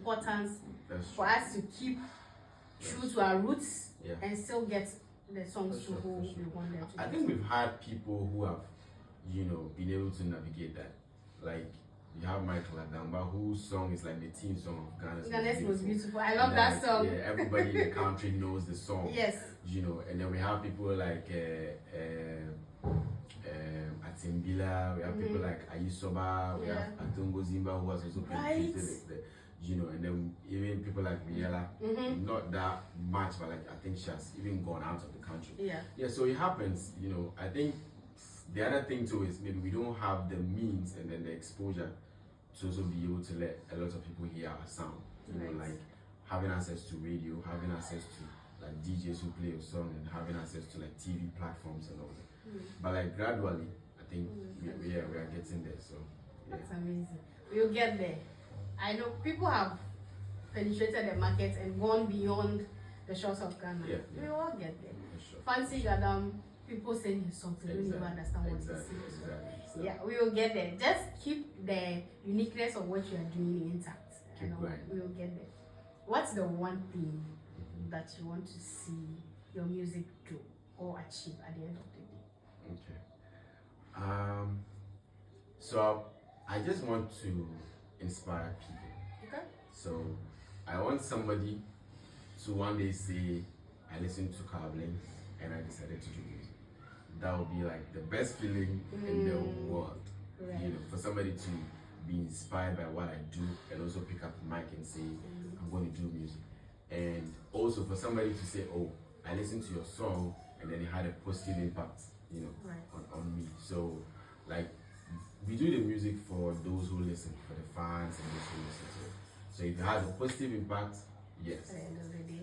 importance for us to keep true to our roots and still get the songs to who we want them to. I think we've had people who have, been able to navigate that. Like, you have Michael Adamba, whose song is like the theme song of Ghana's Most beautiful. I love that song. Yeah, everybody in the country knows the song. Yes. And then we have people like Atimbila, we have people like Ayisoba, we have Atongo Zimba, who has also penetrated and then even people like Miela, not that much, but like I think she has even gone out of the country. Yeah, so it happens, I think the other thing too is maybe we don't have the means and then the exposure to also be able to let a lot of people hear our sound. Like having access to radio, having access to like DJs who play your song, and having access to like TV platforms and all that. But like gradually, I think we are getting there. So that's amazing. We'll get there. I know people have penetrated the market and gone beyond the shores of Ghana. We will all get there. Sure. Fancy Gadam, people sing his songs, they don't even understand what he's saying. So, yeah, we will get there. Just keep the uniqueness of what you are doing intact. We will get there. What's the one thing that you want to see your music do or achieve at the end of the day? Okay. So I just want to inspire people. Okay. So I want somebody to one day say, I listened to Carblings and I decided to do music. That would be like the best feeling in the world. Right. For somebody to be inspired by what I do and also pick up the mic and say, I'm going to do music. And also for somebody to say, oh, I listened to your song and then it had a positive impact, on me. So like, we do the music for those who listen, for the fans and those who listen to it. So if it has a positive impact, yes.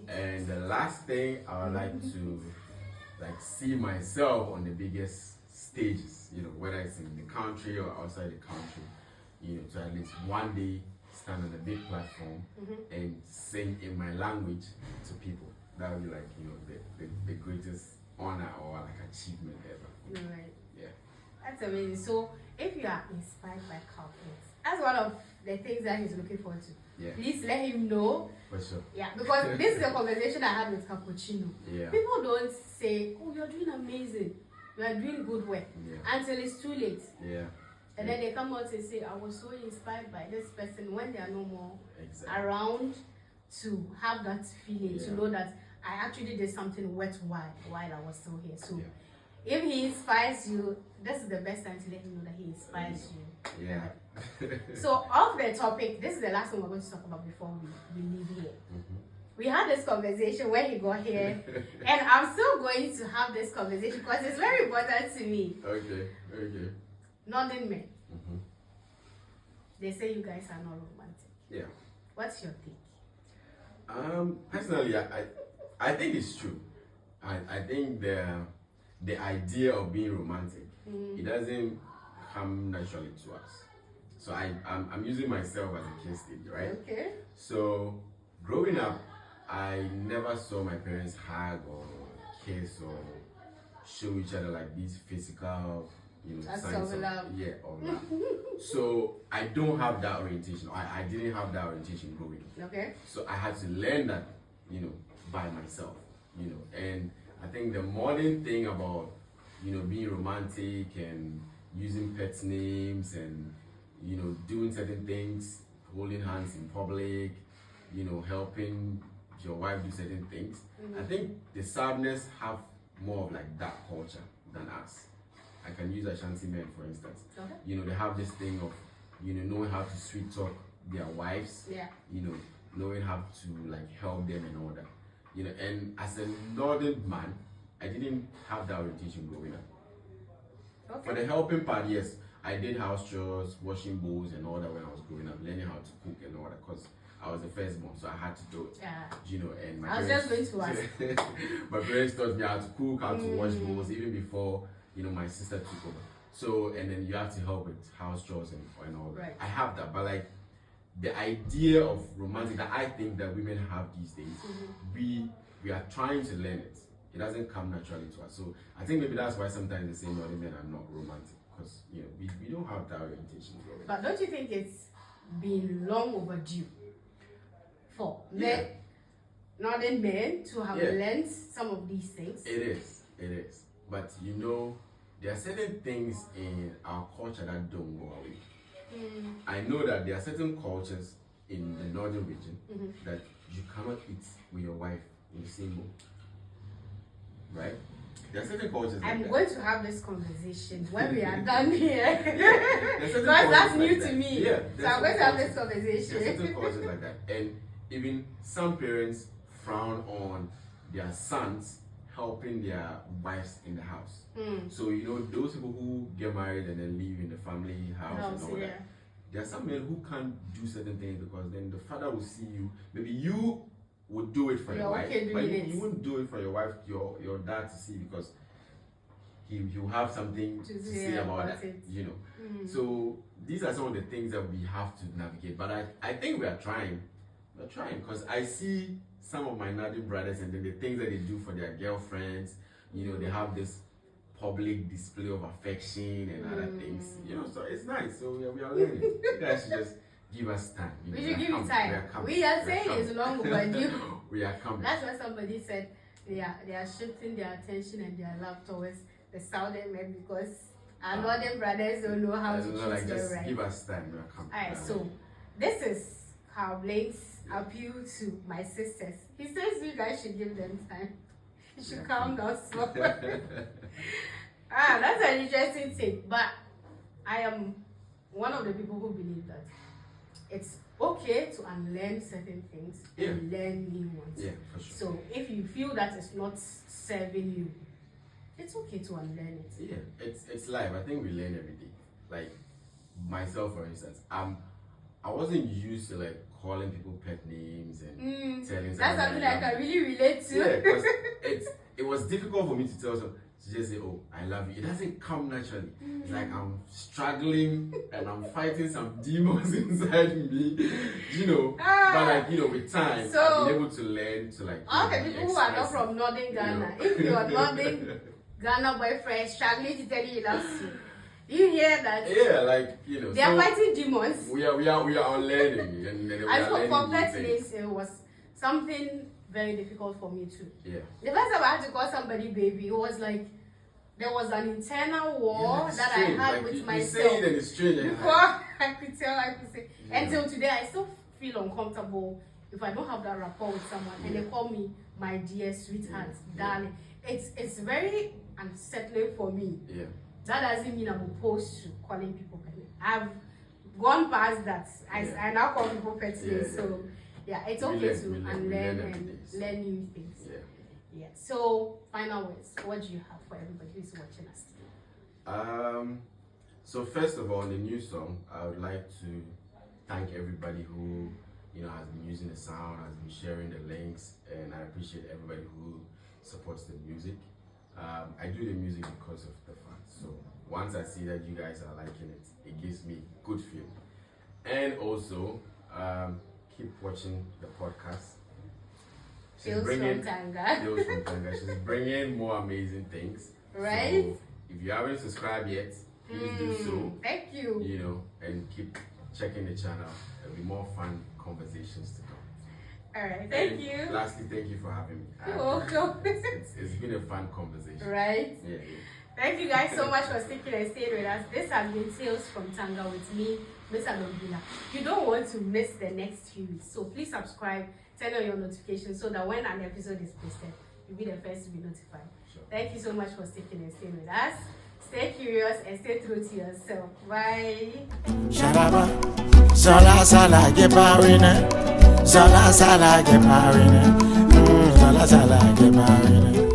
And the last thing, I would like to see myself on the biggest stages, whether it's in the country or outside the country, to at least one day stand on a big platform and sing in my language to people. That would be like, the greatest honor or like achievement ever. Right. Yeah. That's amazing. So if you are inspired by Carblings, that's one of the things that he's looking forward to. Yeah. Please let him know. For sure. Yeah, because this is a conversation I had with Cappuccino. Yeah. People don't say, oh, you're doing amazing, you are doing good work, until it's too late. Yeah. And then they come out and say, I was so inspired by this person when they are no more around, to have that feeling, to know that I actually did something worthwhile while I was still here. So if he inspires you, this is the best time to let him know that he inspires you. Yeah. So off the topic, this is the last one we're going to talk about before we leave here. We had this conversation when he got here, and I'm still going to have this conversation because it's very important to me. Okay. Northern men. They say you guys are not romantic. Yeah. What's your take? Personally, I think it's true. I think the idea of being romantic, it doesn't come naturally to us. So I'm using myself as a case study, right? Okay. So growing up, I never saw my parents hug or kiss or show each other like these physical, signs of love. Yeah, or love. So I don't have that orientation. I didn't have that orientation growing up. Okay. So I had to learn that, by myself, and I think the modern thing about, being romantic and using pet names and, doing certain things, holding hands in public, helping your wife do certain things. I think the Southerners have more of like that culture than us. I can use Ashanti men for instance. Okay. They have this thing of, knowing how to sweet talk their wives. Yeah. Knowing how to like help them and all that. And as a northern man, I didn't have that orientation growing up. Okay. For the helping part, yes, I did house chores, washing bowls and all that when I was growing up, learning how to cook and all that because I was the firstborn, so I had to do it. Yeah. And my I was just going to ask. My parents taught me how to cook, how to wash bowls, even before, my sister took over. So, and then you have to help with house chores and all that. Right. I have that, but like, the idea of romantic that I think that women have these days, we are trying to learn it. It doesn't come naturally to us. So I think maybe that's why sometimes they say northern men are not romantic because we don't have that orientation. But don't you think it's been long overdue? for men, northern men, to have learned some of these things. It is. But you know, there are certain things in our culture that don't go away. I know that there are certain cultures in the northern region that you cannot eat with your wife in the same bowl. Right? There are certain cultures I'm like going to have this conversation when we are done here. Because that's new to me. Yeah, so I'm going to have this conversation. There are certain cultures like that. And even some parents frown on their sons helping their wives in the house. So, you know, those people who get married and then live in the family house and all that. There are some men who can't do certain things because then the father will see you. Maybe you would do it for your wife, but you wouldn't do it for your wife, your dad to see, because he'll have something to say about that, you know. So these are some of the things that we have to navigate. But I think we are trying. We're trying, because I see some of my Northern brothers and then the things that they do for their girlfriends. You know, they have this public display of affection and other things. You know, so it's nice. So we are learning. You guys should just give us time. You know, we should give it time. We are saying it's long overdue. We are coming. That's what somebody said. They are shifting their attention and their love towards the southern men because our northern brothers don't know how to choose their right. Give us time. We are coming. Alright, so this is how Blake's appeal to my sisters. He says you guys should give them time. You should calm down slow. That's an interesting thing. But I am one of the people who believe that it's okay to unlearn certain things and learn new ones. Yeah, for sure. So if you feel that it's not serving you, it's okay to unlearn it. Yeah, it's life. I think we learn every day. Like myself, for instance, I wasn't used to like calling people pet names and telling. That's something I can really relate to. Yeah, because it was difficult for me to tell someone to just say, "Oh, I love you." It doesn't come naturally. It's like I'm struggling and I'm fighting some demons inside me, you know. But like, you know, with time, so, I've been able to learn to like. All the people who are not from Northern Ghana, if your Northern Ghana boyfriend is struggling to tell you he loves you hear that? Yeah, like, you know, they are fighting demons. We are on learning, and for pet names, it was something very difficult for me too. Yeah. The first time I had to call somebody baby, it was like there was an internal war that I had like with myself. You say it and it's strange. Before I could say. Until today, I still feel uncomfortable if I don't have that rapport with someone and they call me my dear sweetheart, darling. It's very unsettling for me. Yeah. That doesn't mean I'm opposed to calling people pet names. I've gone past that. I now call people pet names. So yeah, it's okay to unlearn and learn new things. Yeah. So final words. What do you have for everybody who's watching us today? So first of all, the new song, I would like to thank everybody who, you know, has been using the sound, has been sharing the links, and I appreciate everybody who supports the music. I do the music because of the fans. So once I see that you guys are liking it, it gives me good feeling. And also, keep watching the podcast. Tales from Tanga. She's bringing more amazing things. Right? So if you haven't subscribed yet, please do so. Thank you. You know, and keep checking the channel. There'll be more fun conversations to come. Alright, thank you. Lastly, thank you for having me. You're welcome. It's been a fun conversation. Right? Yeah. Thank you guys so much for sticking and staying with us. This has been Tales from Tanga with me, Miss Alobila. You don't want to miss the next few weeks, so please subscribe, turn on your notifications so that when an episode is posted, you'll be the first to be notified. Sure. Thank you so much for sticking and staying with us. Stay curious and stay true to yourself. Bye. Shalaba, Zola Sala Geparine, Zola Sala Geparine, Zola Sala Geparine.